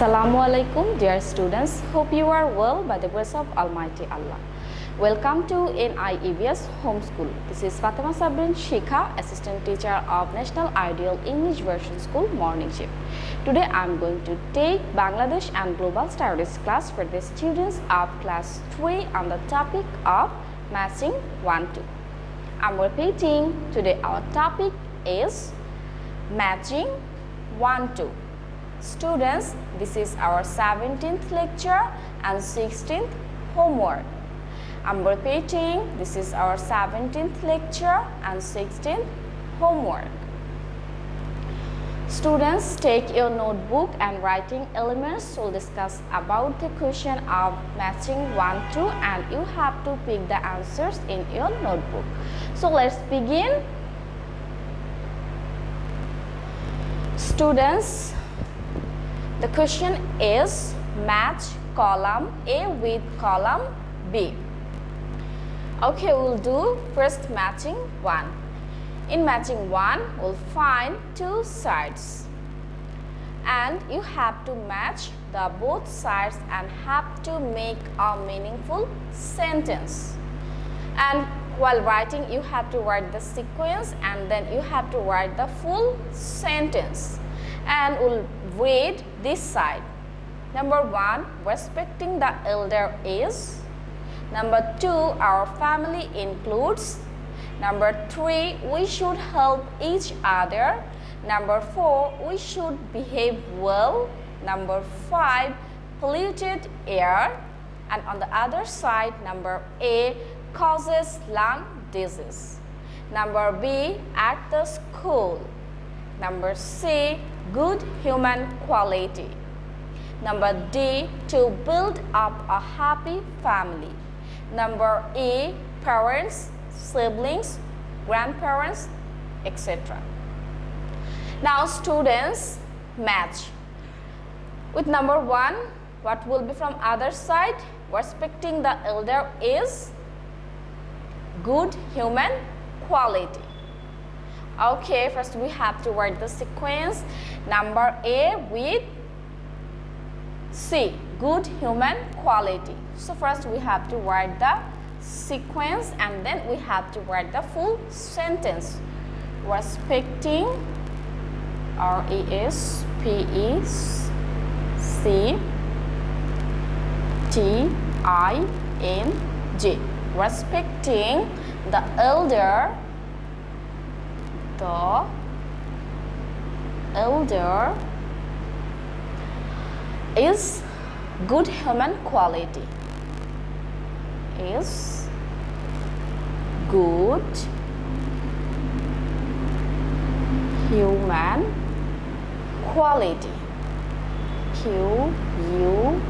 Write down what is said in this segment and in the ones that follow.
Assalamu alaikum, dear students. Hope you are well by the grace of Almighty Allah. Welcome to NIEVS Homeschool. This is Fatema Sabrin, Shikha, Assistant Teacher of National Ideal English Version School Morning Shift. Today I am going to take Bangladesh and Global Studies class for the students of class 3 on the topic of Matching-1-2. I am repeating, today our topic is Matching-1-2. Students, this is our 17th lecture and 16th homework. I'm repeating, this is our 17th lecture and 16th homework. Students, take your notebook and writing elements. We'll discuss about the question of matching 1-2 and you have to pick the answers in your notebook. So let's begin. Students, the question is match column A with column B. Okay, we'll do first matching 1. In matching 1, we'll find two sides. And you have to match the both sides and have to make a meaningful sentence. And while writing, you have to write the sequence and then you have to write the full sentence. And we'll read this side. Number 1, respecting the elder is. Number 2, our family includes. Number 3, we should help each other. Number 4, we should behave well. Number 5, polluted air. And on the other side, number A, causes lung disease. Number B, at the school. Number C, good human quality. Number D, to build up a happy family. Number E, parents, siblings, grandparents, etc. Now students, match. With number 1, what will be from other side? Respecting the elder is good human quality. Okay, first we have to write the sequence. Number A with C, good human quality. So first we have to write the sequence and then we have to write the full sentence. Respecting, R-E-S-P-E-C-T-I-N-G. Respecting the elder is good human quality. Is good human quality. Q-U-A-L-I-T-Y.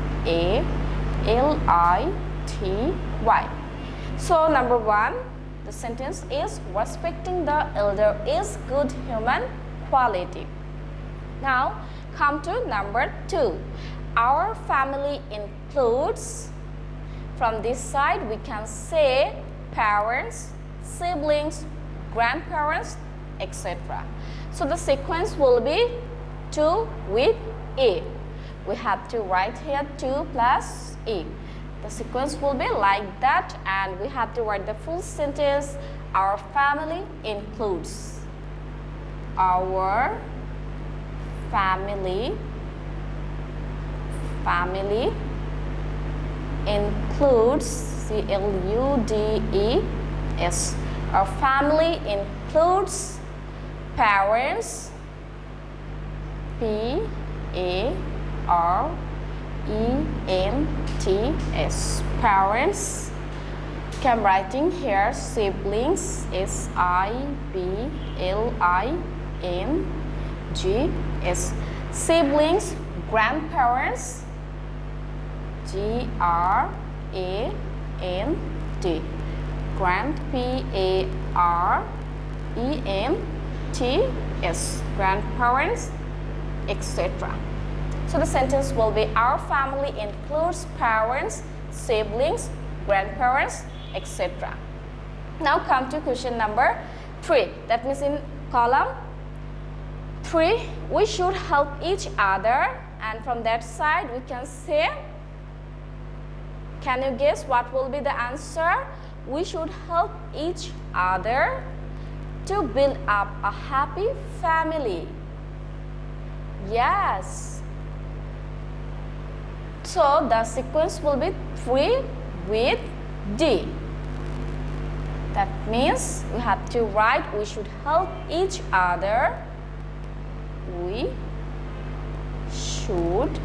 So number 1, the sentence is respecting the elder is good human quality. Now come to number 2. Our family includes. From this side we can say parents, siblings, grandparents, etc. So the sequence will be 2 with E. We have to write here 2 plus E. The sequence will be like that and we have to write the full sentence. Our family includes. Our family includes. C-L-U-D-E-S. Our family includes parents. P-A-R-E-N-T-S. Parents. I'm writing here siblings. S-I-B-L-I-N-G-S. Siblings, grandparents. G-R-A-N-D. P-A-R-E-N-T-S. Grandparents, etc. So the sentence will be our family includes parents, siblings, grandparents, etc. Now come to question number 3. That means in column 3, we should help each other, and from that side we can say, can you guess what will be the answer? We should help each other to build up a happy family. Yes. So the sequence will be 3 with D. That means we have to write, we should help each other. We should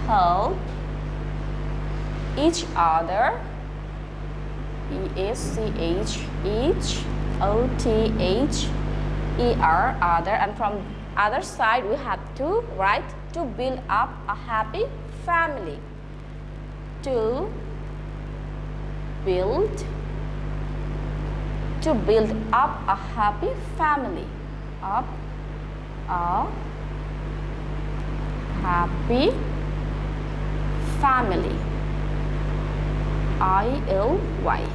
help each other. each other, other, and from other side we have to write to build up a happy family. To build up a happy family. Up a happy family. I-L-Y,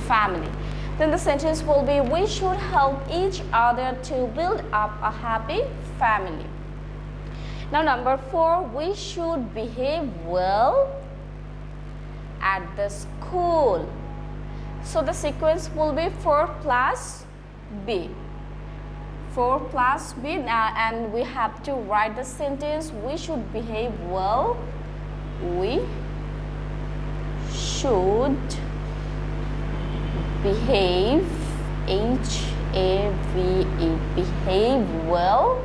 family. Then the sentence will be, we should help each other to build up a happy family. Now number 4, we should behave well at the school. So the sequence will be 4 plus B. 4 plus B, and we have to write the sentence, we should behave well. We should behave, H-A-V-E, behave well.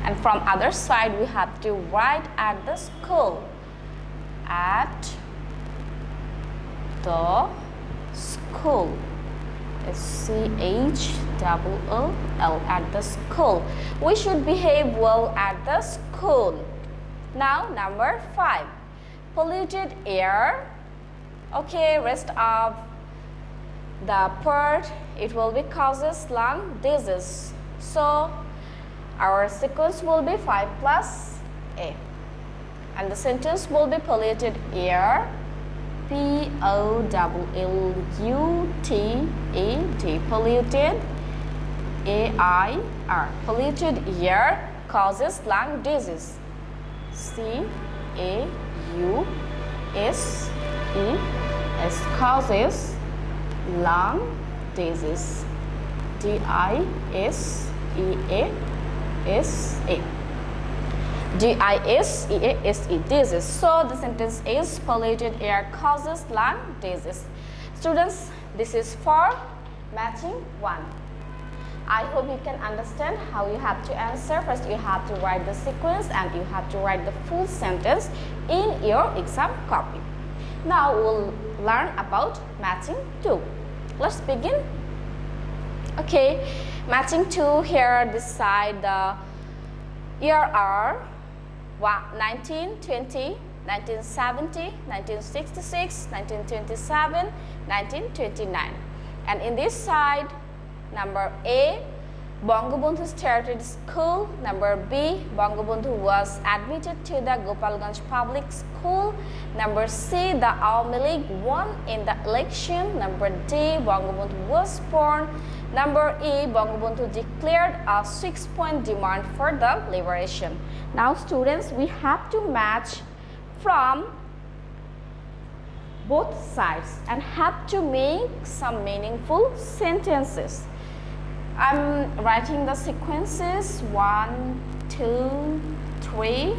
And from other side we have to write at the school. At the school. S-C-H-O-O-L, at the school. We should behave well at the school. Now number 5, polluted air. Okay, rest of the part, it will be causes lung disease. So our sequence will be 5 plus A. And the sentence will be polluted air, P-O-L-L-U-T-E-D, polluted, A-I-R, polluted air causes lung disease, C-A-U-S-E-S, causes lung disease, D-I-S-E-A-S-E. D-I-S-E-A-S-E, disease. So the sentence is polluted air causes lung disease. Students, this is for matching 1. I hope you can understand how you have to answer. First, you have to write the sequence and you have to write the full sentence in your exam copy. Now we'll learn about matching 2. Let's begin. Okay, matching 2, here this side the year are 1920, 1970, 1966, 1927, 1929. And in this side, number A, Bangabandhu started school. Number B, Bangabandhu was admitted to the Gopalganj Public School. Number C, the Awami League won in the election. Number D, Bangabandhu was born. Number E, Bangabandhu declared a 6-point demand for the liberation. Now students, we have to match from both sides and have to make some meaningful sentences. I'm writing the sequences 1, 2, 3,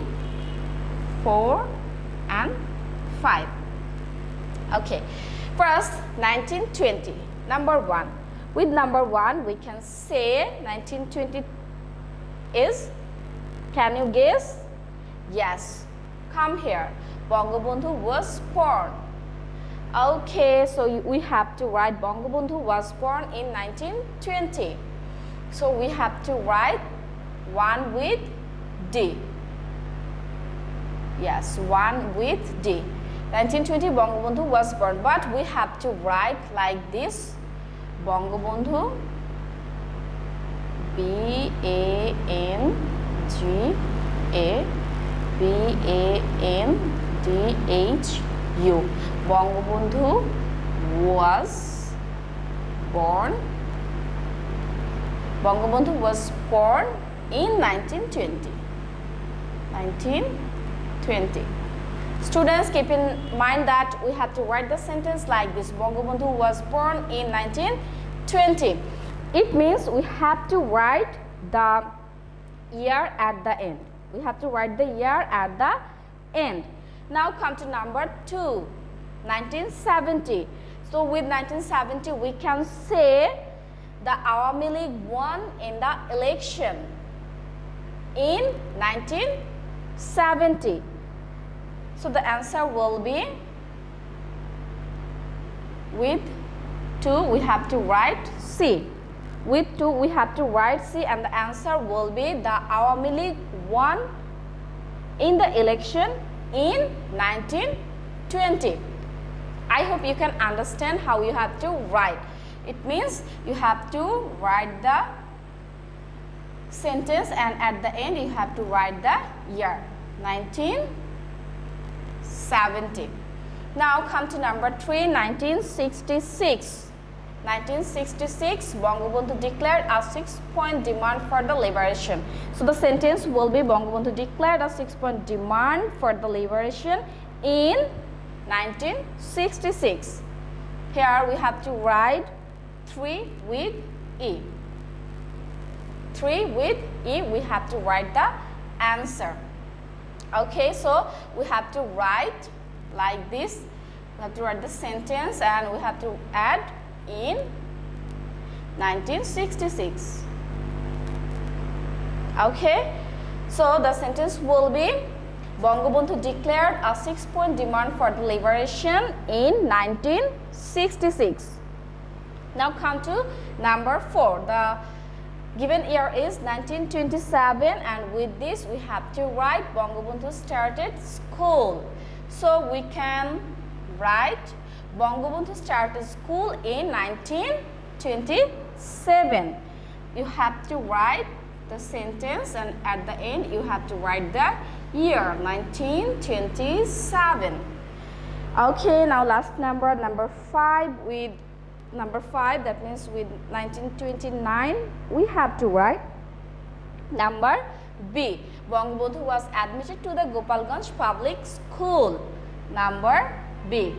4 and 5. Okay, first 1920, number 1. With number 1 we can say 1920 is, can you guess? Yes, come here, Bangabandhu was born. Okay, so we have to write Bangabandhu was born in 1920. So we have to write 1 with D. Yes, 1 with D. 1920 Bangabandhu was born, but we have to write like this. Bangabandhu, B-A-N-G-A-B-A-N-D-H-U. Bangabandhu was born. Bangabandhu was born in 1920. 1920. Students, keep in mind that we have to write the sentence like this. Bangabandhu was born in 1920. It means we have to write the year at the end. We have to write the year at the end. Now come to number 2, 1970. So with 1970 we can say the Awami League won in the election in 1970. So the answer will be, with 2 we have to write C. With 2 we have to write C, and the answer will be the Awami League won in the election in 1920. I hope you can understand how you have to write. It means you have to write the sentence and at the end you have to write the year 1970. Now come to number 3, 1966. 1966, Bangabandhu declared a 6-point demand for the liberation. So the sentence will be Bangabandhu declared a 6-point demand for the liberation in 1966. Here we have to write 3 with E. 3 with E, we have to write the answer. Okay, so we have to write like this. We have to write the sentence and we have to add in 1966. Okay, so the sentence will be Bangabandhu declared a 6-point demand for the liberation in 1966. Now come to number 4. The given year is 1927, and with this we have to write Bangabandhu started school. So we can write Bangabandhu started school in 1927. You have to write the sentence and at the end you have to write the year 1927. Okay, now last number 5. With number 5, that means with 1929, we have to write number B. Bangabandhu was admitted to the Gopalganj public school. Number B.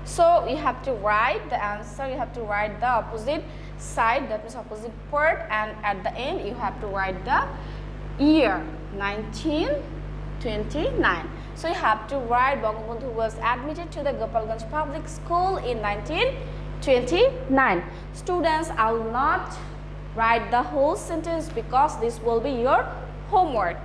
So you have to write the answer, you have to write the opposite side, that means opposite part, and at the end you have to write the year 1929. So you have to write Bangabandhu was admitted to the Gopalganj public school in 1929. Students, I will not write the whole sentence because this will be your homework.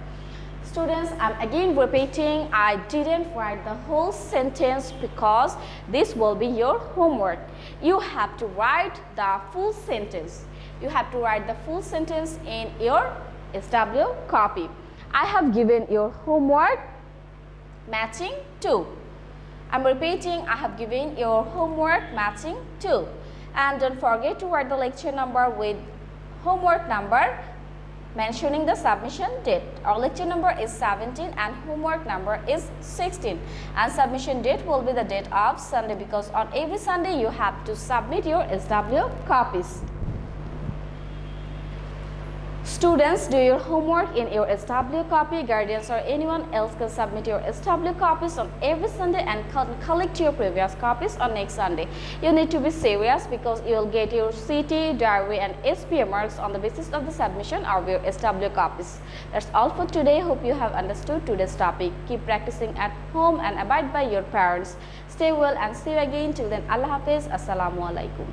Students, I'm again repeating, I didn't write the whole sentence because this will be your homework. You have to write the full sentence. You have to write the full sentence in your SW copy. I have given your homework matching 2. I'm repeating, I have given your homework matching 2. And don't forget to write the lecture number with homework number mentioning the submission date. Our lecture number is 17 and homework number is 16. And submission date will be the date of Sunday, because on every Sunday you have to submit your SW copies. Students, do your homework in your SW copy. Guardians or anyone else can submit your SW copies on every Sunday and collect your previous copies on next Sunday. You need to be serious because you will get your CT, diary and SPA marks on the basis of the submission of your SW copies. That's all for today. Hope you have understood today's topic. Keep practicing at home and abide by your parents. Stay well and see you again. Till then, Allah Hafiz. Assalamu alaikum.